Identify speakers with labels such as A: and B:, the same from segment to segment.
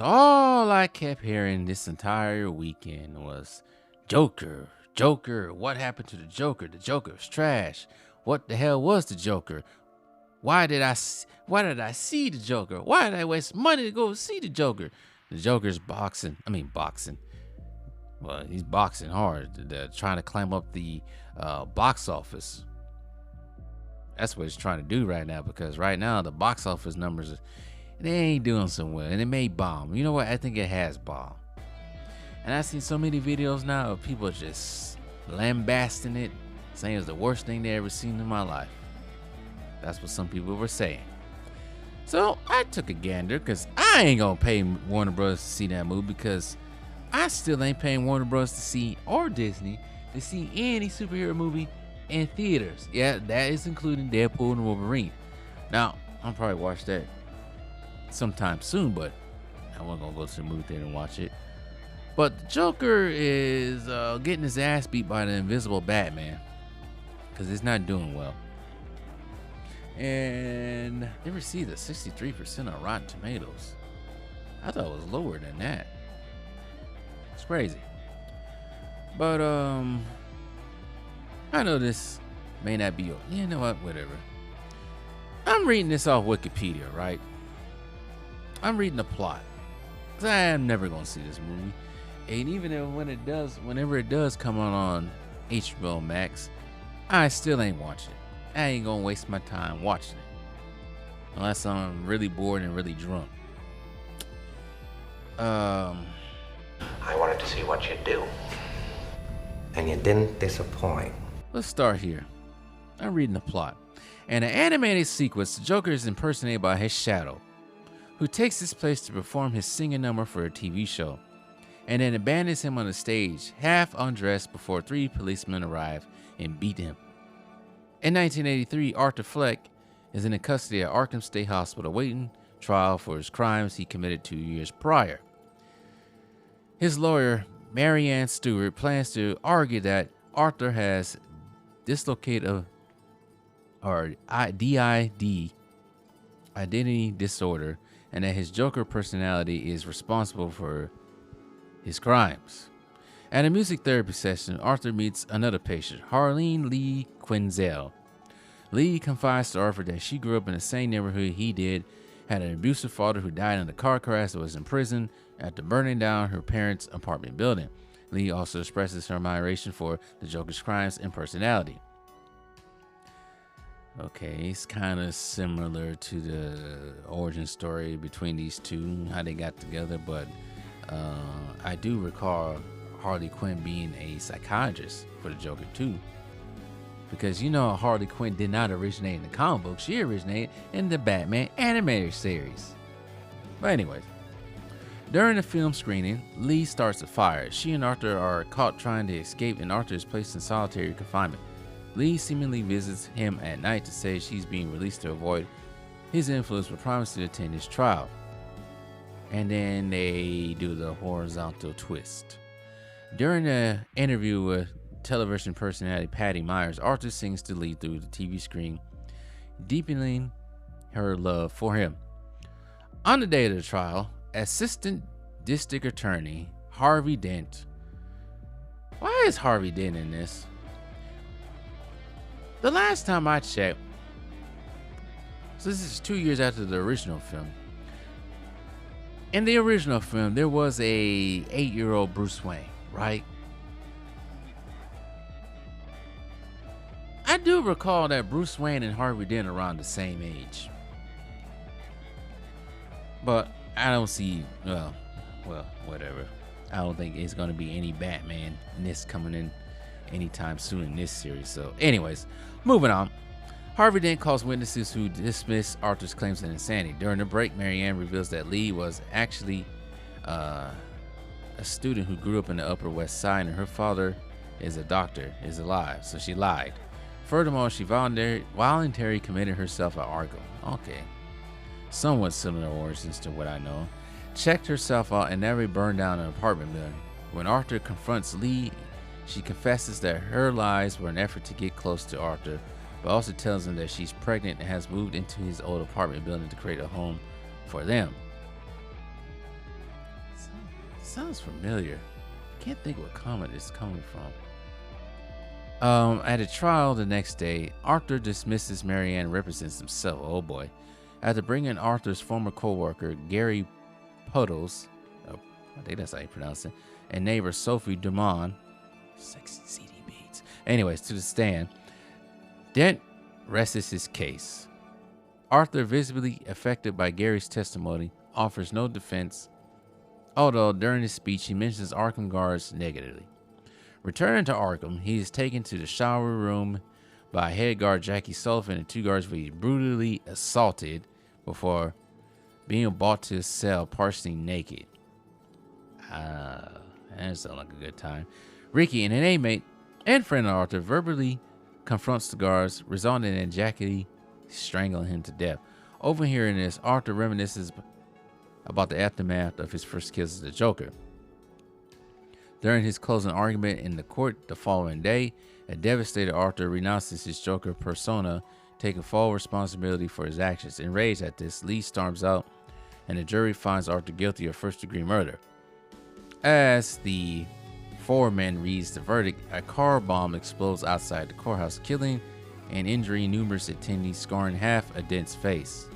A: So all I kept hearing this entire weekend was Joker, Joker. What happened to the Joker? The Joker's trash. What the hell was the Joker? Why did I see the Joker? Why did I waste money to go see the Joker? The Joker's boxing. Well, he's boxing hard. They're trying to climb up the box office. That's what he's trying to do right now, because right now the box office numbers, they ain't doing so well, and it may bomb. You know what? I think it has bombed. And I've seen so many videos now of people just lambasting it, saying it's the worst thing they ever seen in my life. That's what some people were saying. So I took a gander, because I ain't gonna pay Warner Bros. To see that movie, because I still ain't paying Warner Bros. To see, or Disney, to see any superhero movie in theaters. Yeah, that is including Deadpool and Wolverine. Now, I'll probably watch that sometime soon, but I wasn't gonna go to the movie theater and watch it. But the Joker is getting his ass beat by the Invisible Batman, because it's not doing well. And it received a 63% on Rotten Tomatoes. I thought it was lower than that. It's crazy. But I know this may not be, you know what, whatever. I'm reading this off Wikipedia, right? I'm reading the plot, 'cause I'm never gonna see this movie. And even whenever it does come on HBO Max, I still ain't watching it. I ain't gonna waste my time watching it unless I'm really bored and really drunk.
B: I wanted to see what you'd do, and you didn't disappoint.
A: Let's start here. I'm reading the plot. In an animated sequence, the Joker is impersonated by his shadow, who takes his place to perform his singing number for a TV show, and then abandons him on the stage, half undressed, before 3 policemen arrive and beat him. In 1983, Arthur Fleck is in the custody at Arkham State Hospital awaiting trial for his crimes he committed 2 years prior. His lawyer, Marianne Stewart, plans to argue that Arthur has dislocated or DID, identity disorder, and that his Joker personality is responsible for his crimes. At a music therapy session, Arthur meets another patient, Harleen Lee Quinzel. Lee confides to Arthur that she grew up in the same neighborhood he did, had an abusive father who died in a car crash and was in prison after burning down her parents' apartment building. Lee also expresses her admiration for the Joker's crimes and personality. Okay, it's kind of similar to the origin story between these two, how they got together, but I do recall Harley Quinn being a psychiatrist for the Joker too. Because you know Harley Quinn did not originate in the comic book, she originated in the Batman animated series. But anyways, during the film screening, Lee starts a fire. She and Arthur are caught trying to escape, and Arthur is placed in solitary confinement. Lee seemingly visits him at night to say she's being released to avoid his influence, but promises to attend his trial. And then they do the horizontal twist. During the interview with television personality Patty Myers, Arthur sings to Lee through the TV screen, deepening her love for him. On the day of the trial, Assistant District Attorney Harvey Dent. Why is Harvey Dent in this? The last time I checked, so this is 2 years after the original film. In the original film, there was a 8-year-old Bruce Wayne, right? I do recall that Bruce Wayne and Harvey Dent are around the same age. But I don't see, well, whatever. I don't think it's going to be any Batman-ness coming in anytime soon in this series. So anyways, moving on. Harvey Dent calls witnesses who dismiss Arthur's claims of insanity. During the break, Marianne reveals that Lee was actually a student who grew up in the Upper West Side, and her father is a doctor, is alive, so she lied. Furthermore, she voluntarily committed herself at Arkham. Okay. Somewhat similar origins to what I know. Checked herself out and never burned down an apartment building. When Arthur confronts Lee, she confesses that her lies were an effort to get close to Arthur, but also tells him that she's pregnant and has moved into his old apartment building to create a home for them. Sounds familiar. Can't think what comic it's coming from. At a trial the next day, Arthur dismisses Marianne represents himself. Oh boy. After bringing Arthur's former co-worker, Gary Puddles, I think that's how you pronounce it, and neighbor Sophie Dumont, sexy CD beats, anyways, to the stand, Dent rests his case. Arthur, visibly affected by Gary's testimony, offers no defense, although during his speech he mentions Arkham guards negatively. Returning to Arkham, he is taken to the shower room by head guard Jackie Sullivan and 2 guards, where he is brutally assaulted before being brought to his cell partially naked. That sounds like a good time. Ricky, an inmate and friend of Arthur, verbally confronts the guards, resulting in Jackie strangling him to death. Overhearing this, Arthur reminisces about the aftermath of his first kiss as the Joker. During his closing argument in the court the following day, a devastated Arthur renounces his Joker persona, taking full responsibility for his actions. Enraged at this, Lee storms out, and the jury finds Arthur guilty of first-degree murder. As the foreman reads the verdict, a car bomb explodes outside the courthouse, killing and injuring numerous attendees, scarring half a Dent's face.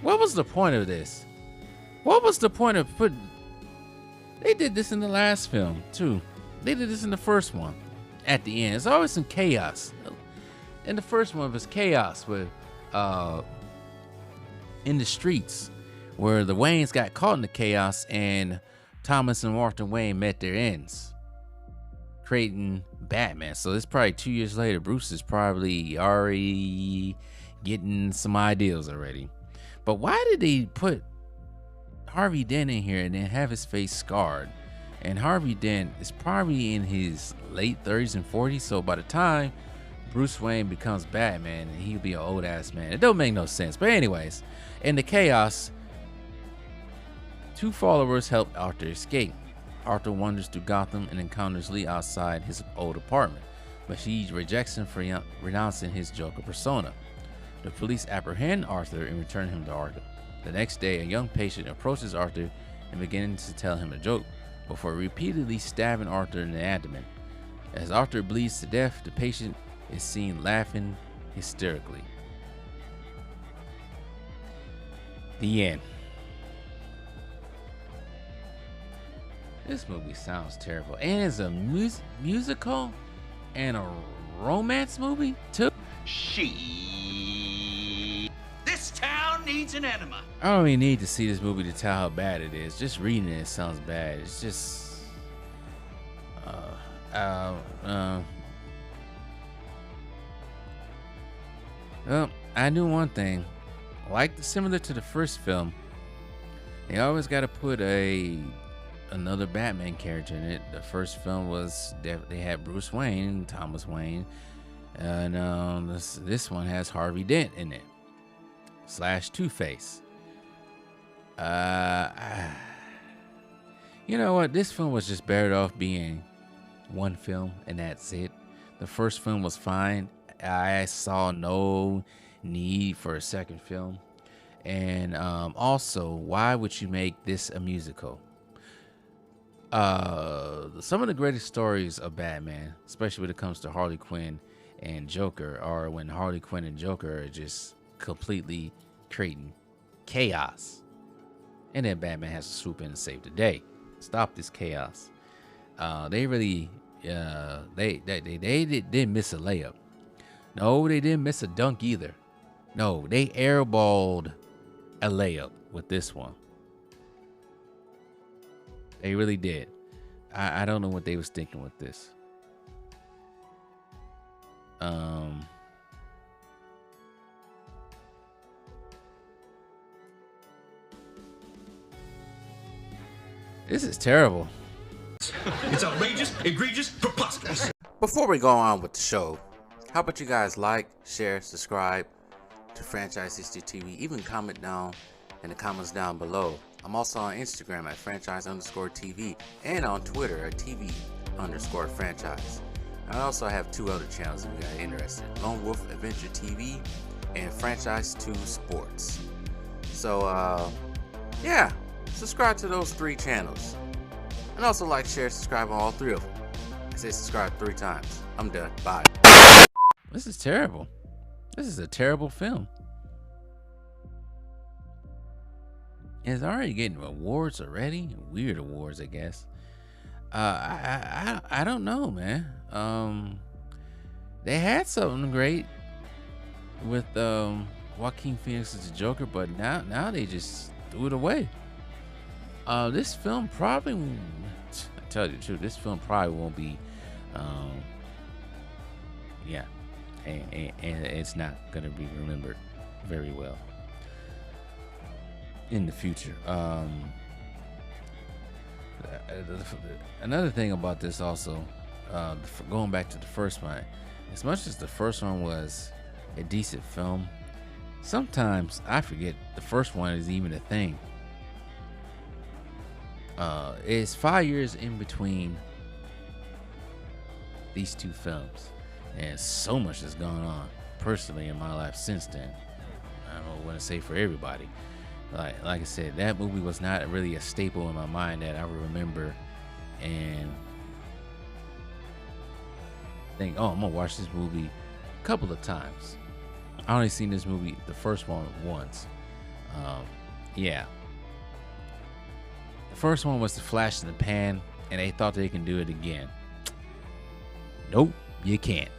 A: What was the point of this? What was the point of putting... They did this in the last film, too. They did this in the first one. At the end, there's always some chaos. In the first one, it was chaos with, in the streets, where the Waynes got caught in the chaos, and Thomas and Walter Wayne met their ends, creating Batman. So it's probably 2 years later. Bruce is probably already getting some ideas already. But why did they put Harvey Dent in here and then have his face scarred? And Harvey Dent is probably in his late 30s and 40s. So by the time Bruce Wayne becomes Batman, he'll be an old ass man. It don't make no sense. But anyways, in the chaos, 2 followers help Arthur escape. Arthur wanders through Gotham and encounters Lee outside his old apartment, but she rejects him for renouncing his Joker persona. The police apprehend Arthur and return him to Arkham. The next day, a young patient approaches Arthur and begins to tell him a joke before repeatedly stabbing Arthur in the abdomen. As Arthur bleeds to death, the patient is seen laughing hysterically. The end. This movie sounds terrible, and it's a musical and a romance movie too.
C: This town needs an enema.
A: I don't even need to see this movie to tell how bad it is. Just reading it sounds bad. It's just well, I knew one thing. Similar to the first film, they always got to put another Batman character in it. The first film was they had Bruce Wayne, Thomas Wayne, and this one has Harvey Dent in it / Two-Face. You know what? This film was just better off being one film, and that's it. The first film was fine. I saw no need for a second film. And also, why would you make this a musical? Some of the greatest stories of Batman, especially when it comes to Harley Quinn and Joker, are when Harley Quinn and Joker are just completely creating chaos, and then Batman has to swoop in and save the day, stop this chaos. They really they didn't miss a layup. No, they didn't miss a dunk either. No, they airballed a layup with this one. They really did. I don't know what they was thinking with this. This is terrible.
C: It's outrageous, egregious, preposterous.
A: Before we go on with the show, how about you guys like, share, subscribe to Franchise History TV, even comment down in the comments down below. I'm also on Instagram at franchise_TV and on Twitter at TV_franchise. I also have 2 other channels if you guys are interested: Lone Wolf Adventure TV and Franchise 2 Sports. So, yeah, subscribe to those 3 channels. And also like, share, subscribe on all 3 of them. I say subscribe 3 times. I'm done. Bye. This is terrible. This is a terrible film. It's already getting awards already. Weird awards, I guess. I don't know, man. They had something great with Joaquin Phoenix as the Joker, but now they just threw it away. This film probably, I tell you the truth, this film probably won't be, yeah, and it's not gonna be remembered very well in the future. Another thing about this also, going back to the first one, as much as the first one was a decent film, sometimes I forget the first one is even a thing. It's 5 years in between these 2 films, and so much has gone on personally in my life since then. I don't want to say for everybody. Like I said, that movie was not really a staple in my mind that I would remember and think, oh, I'm gonna watch this movie a couple of times. I only seen this movie, the first one, once. Yeah. The first one was the flash in the pan, and they thought they can do it again. Nope, you can't.